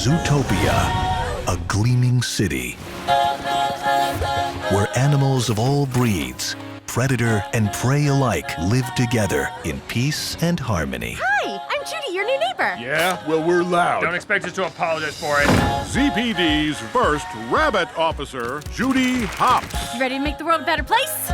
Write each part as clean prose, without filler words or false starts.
Zootopia, a gleaming city where animals of all breeds, predator and prey alike, live together in peace and harmony. Hi, I'm Judy, your new neighbor. Yeah? Well, we're loud. Don't expect us to apologize for it. ZPD's first rabbit officer, Judy Hopps. You ready to make the world a better place?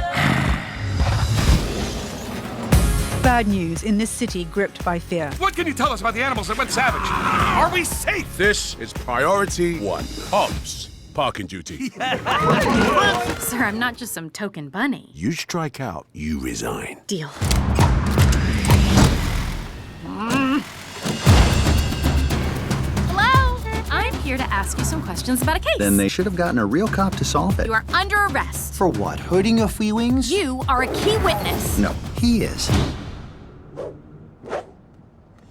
Bad news in this city gripped by fear. What can you tell us about the animals that went savage? Are we safe? This is priority 1. Hopps. Parking duty. Sir, I'm not just some token bunny. You strike out, you resign. Deal. Hello? I'm here to ask you some questions about a case. Then they should have gotten a real cop to solve it. You are under arrest. For what? Hurting your feelings? You are a key witness. No, he is.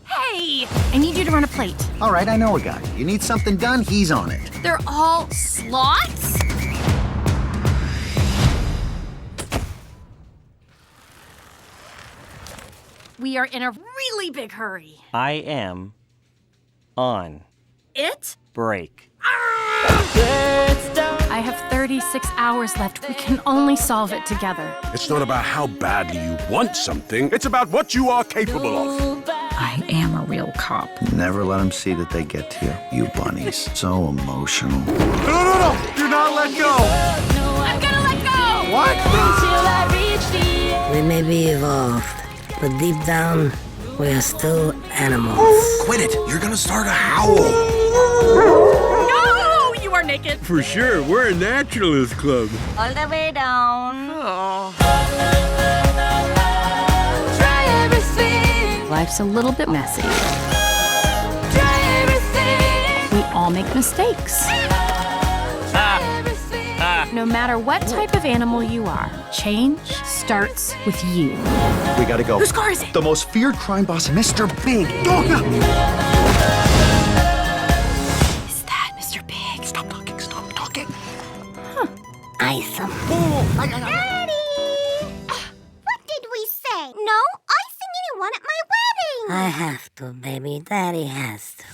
Hey, I need you to run a plate. All right, I know a guy. You need something done, he's on it. They're all sloths? We are in a really big hurry. I am on It? break. I have 36 hours left. We can only solve it together. It's not about how badly you want something. It's about what you are capable of. I am a real cop. Never let them see that they get to you. You bunnies. So emotional. No! Do not let go! I'm gonna let go! What? We may be evolved, but deep down, we are still animals. Quit it! You're gonna start a howl! No! You are naked. For sure, we're a naturalist club. All the way down. Life's a little bit messy. We all make mistakes. No matter what type of animal you are, change starts with you. We gotta go. Whose car is it? The most feared crime boss, Mr. Big. Is that Mr. Big? Stop talking. Awesome. Daddy! What did we say? No icing anyone at my wedding! I have to, baby. Daddy has to.